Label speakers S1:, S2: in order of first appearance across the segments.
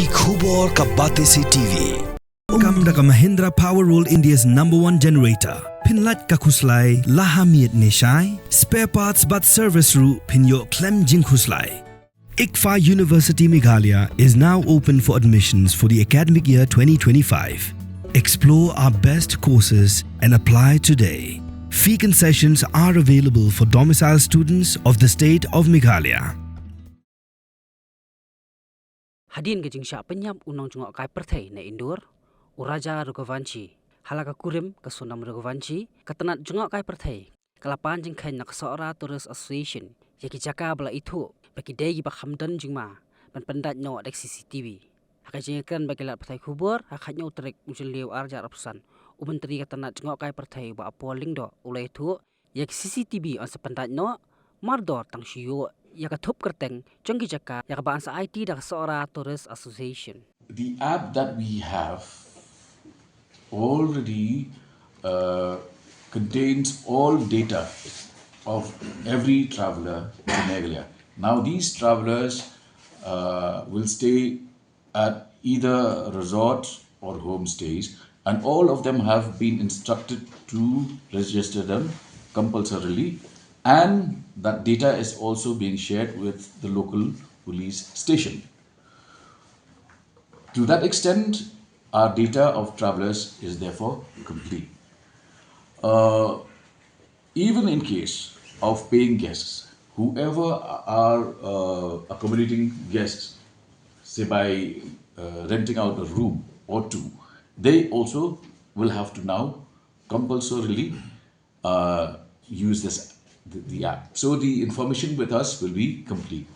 S1: Ki khubor ka bate Cctv.
S2: Kamda ka Mahindra Power Roll India's #1 generator. Pyndait ka khuslai lahamiet neshai. Spare parts but service ru pinyo klem jing khuslai. ICFA University Meghalaya is now open for admissions for the academic year 2025. Explore our best courses and apply today. Fee concessions are available for domicile students of the state of Meghalaya.
S3: Hadin ke jingsha penyam unang jungok kai perthai na indur uraja rugovanci halaka kurim ke sunam rugovanci ke Tnat jungok kai perthai kelapan jingkhain nak Sohra Tourist Association yaki Jaka bala itu bagi degi bak hamdan jingma ban Pyndait no dek Cctv haka jingkan bagi lat perthai kubur hakanya utrek ujeliu arja rapsan ubentri ke Tnat jungok kai perthai ba apoling do ulai itu yaki Cctv on Pyndait no mardor tang shiyo yaka thup kerteng jongki Jaka yaka bangsa IT dak Sohra Tourist Association.
S4: The app that we have already contains all data of every traveler in Meghalaya. Now these travelers will stay at either a resort or homestays, and all of them have been instructed to register them compulsorily, and that data is also being shared with the local police station. To that extent, our data of travelers is therefore complete. Even in case of paying guests, whoever are accommodating guests, say by renting out a room or two, they also will have to now compulsorily use the app. So the information with us will be complete.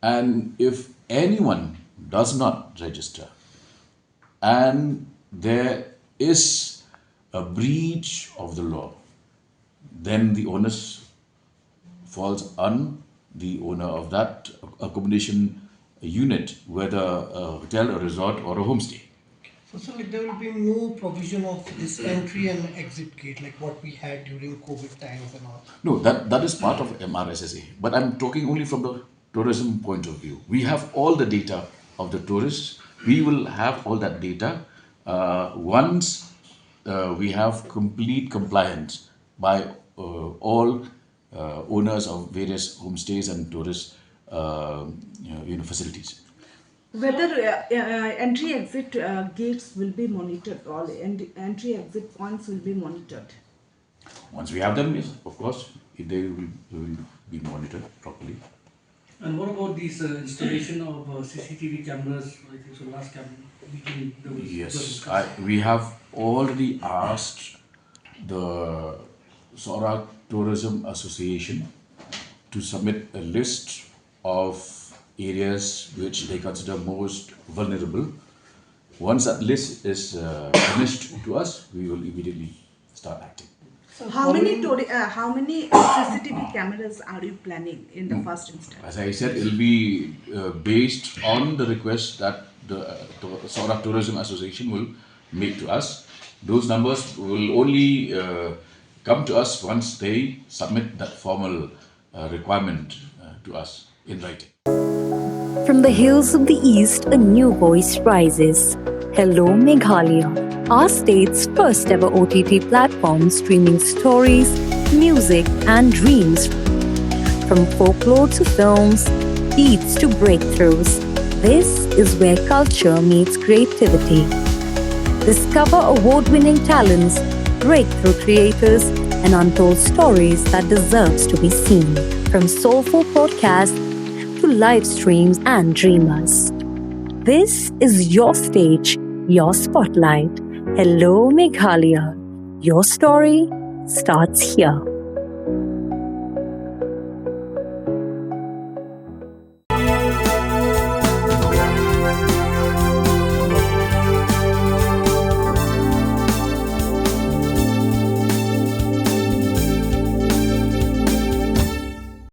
S4: And if anyone does not register and there is a breach of the law, then the onus falls on the owner of that accommodation unit, whether a hotel, a resort or a homestay.
S5: So like there will be no provision of this entry and exit gate like what we had during COVID times and all?
S4: No, that is part of MRSSA, but I'm talking only from the tourism point of view. We have all the data of the tourists. We will have all that data once we have complete compliance by all owners of various homestays and tourist facilities.
S6: Whether entry-exit gates will be monitored, all entry-exit points will be monitored.
S4: Once we have them, yes, of course, they will be monitored properly.
S7: And what about these installation of CCTV cameras? I think so last meeting there was...
S4: Yes, we have already asked the Sohra Tourism Association to submit a list of areas which they consider most vulnerable. Once that list is finished to us, we will immediately start acting.
S6: So how many CCTV cameras are you planning in the first instance?
S4: As I said, it will be based on the request that the Sohra Tourism Association will make to us. Those numbers will only come to us once they submit that formal requirement to us in writing.
S8: From the hills of the east, a new voice rises. Hello Meghalaya, our state's first ever OTT platform streaming stories, music and dreams. From folklore to films, beats to breakthroughs, this is where culture meets creativity. Discover award-winning talents, breakthrough creators, and untold stories that deserves to be seen. From soulful podcasts to live streams and dreamers. This is your stage, your spotlight. Hello Meghalaya. Your story starts here.